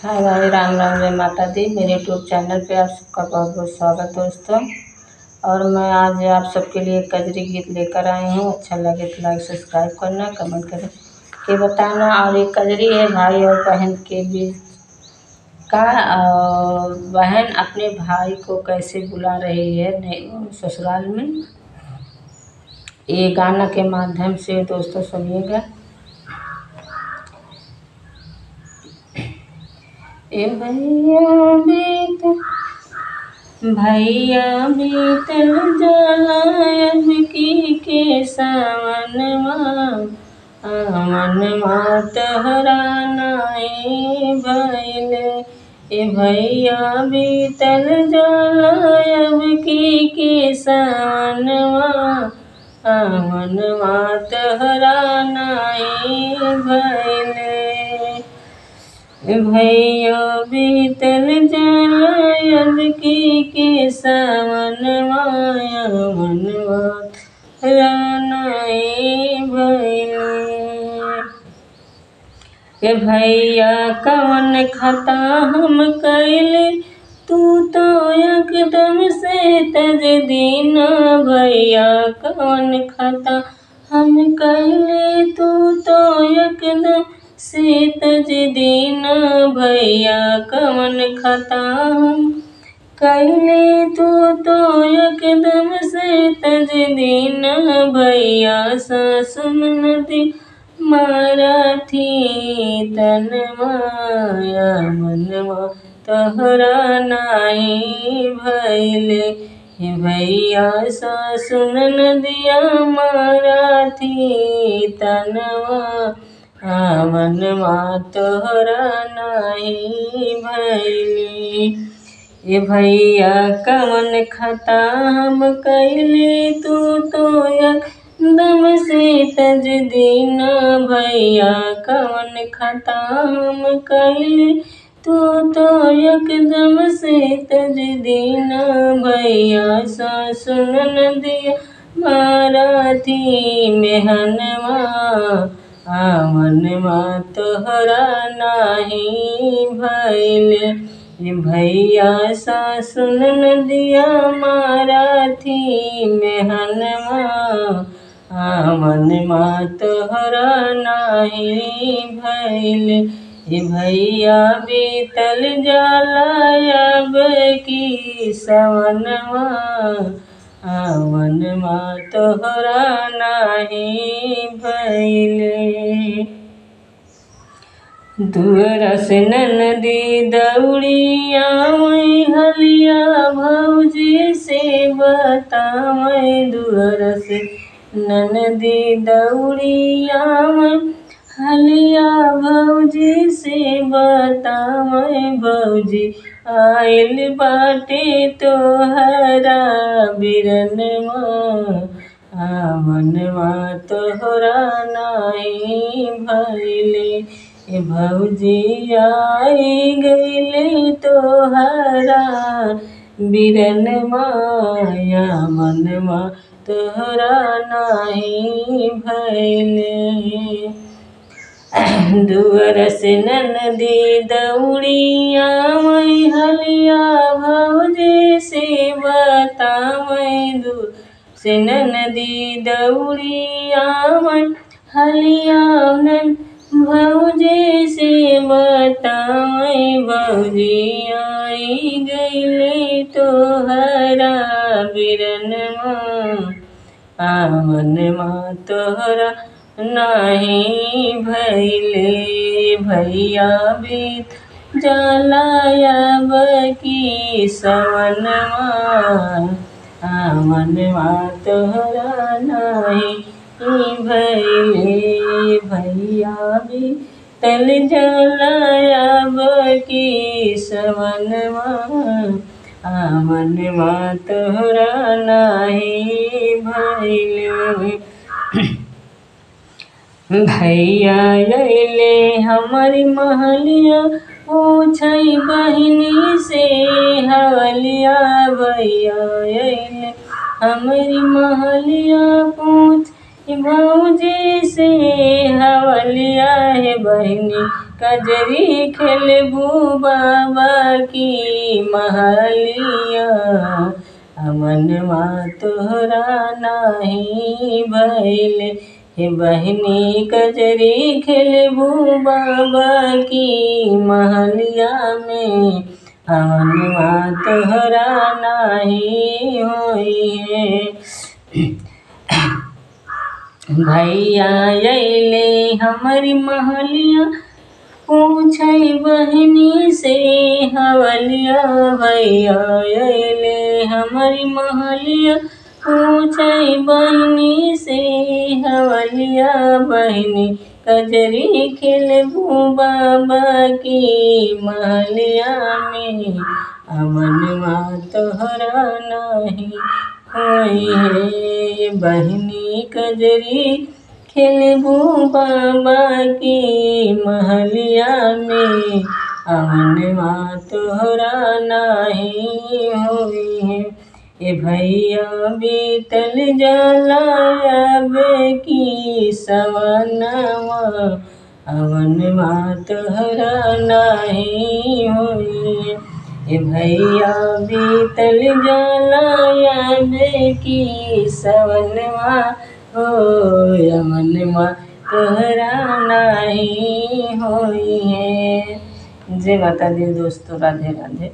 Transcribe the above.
हाय भाई, राम राम, जय माता दी। मेरे यूट्यूब चैनल पे आप सबका बहुत बहुत स्वागत दोस्तों। और मैं आज आप सबके लिए एक कजरी गीत लेकर आई हूँ। अच्छा लगे तो लाइक सब्सक्राइब करना, कमेंट करके बताना। और एक कजरी है भाई और बहन के बीच का। बहन अपने भाई को कैसे बुला रही है ससुराल में, ये गाना के माध्यम से दोस्तों सुनिएगा। ए भैया बीतल जाला अब की सावनवा, आमनवा तहरा नाई भैले। ए भैया बीतल जाला अब की सावनवा, आमनवा तहरा नाई भैले। भैया बीतल जाला अब की सावनवा, आमनवा तहरा नाई भैले। ए भैया कवन खता हम कैले, तू तो एकदम से तज दीना। भैया कवन खता हम कैले, तू तो एकदम से तज दीना। भैया कवन खता हम कैले, तू तो एकदम से तज दीना। भैया सासुन नदी मारा थी तनवा, मनवा तहरा नाई भैले। भैया सासुन नदिया मारा थी तनवा, मनवा तोहरा नाई भैले। ए भैया कवन खता हम कैले, तू तो एकदम से तज दीना। भैया कवन खता हम कैले, तू तो एकदम से तज दीना। भैया सासुन नदिया मारा थी मेहनवा, मनवा तोहरा नाई भैले। भैया सासुन नदिया मारा थी मेहनवा, मनवा तोहरा नाई भैले। भैया बीतल जाला अब की सवनवा, मनवा तोहरा नाई भैले। दुअरा से ननदी दौड़ी आवै, हलिया भौजी से बतावै। दुअरा से ननदी दौड़ी आवै, हलिया भौजी से बतावै। भौजी आइल बाटे तोहरा बिरनवा, मनवा तोहरा नाई भैले। भौजी आई गईले तोहरा बिरनवा, मनवा तोहरा नाई भैले। दुअर से ननदी दौड़ी आवै, हलिया भौजी से बतावै। दुअर से ननदी दौड़ी आवै, हलिया भौजी से बतावै। भौजी आई गईले तोहरा बिरनवा, मनवा तोहरा नाई भैले। भैया बीत जाला अब की सवनवा, मनवा तोहरा नाई भैले। भैया बीतल जाला अब की सवनवा, मनवा तोहरा नाई भैले। भैया अइले हमारी महलिया, पूछै बहिनी से हवलिया। भैया अइले हमारी महलिया, पूछ भौजी से हवलिया। है बहिनी कजरी खेलबू बाबा की महलिया, अमनवा तोहरा नाही भइले। हे बहिनी कजरी खेलबू बाबा की महलिया में, अमनवा तोहरा नाही होई। भैया अइले हमारी महलिया, पूछै बहिनी से हवलिया। भैया अइले हमारी महलिया, पूछै बहिनी से हवलिया। बहिनी कजरी खेलबू बाबा की महलिया में, अमनवा तोहरा नाही होई है। बहिनी कजरी खेलबू बाबा की महलिया में, अमनवा तोहरा नाही होई है। ए भैया बीतल जाला आवे की सवनवा, अमनवा तोहरा नाही होई है। ए भैया बीतल जाला आवे की सवनवा, हो अमनवा तोहरा नाही होई है। जय माता दी दोस्तों, राधे राधे।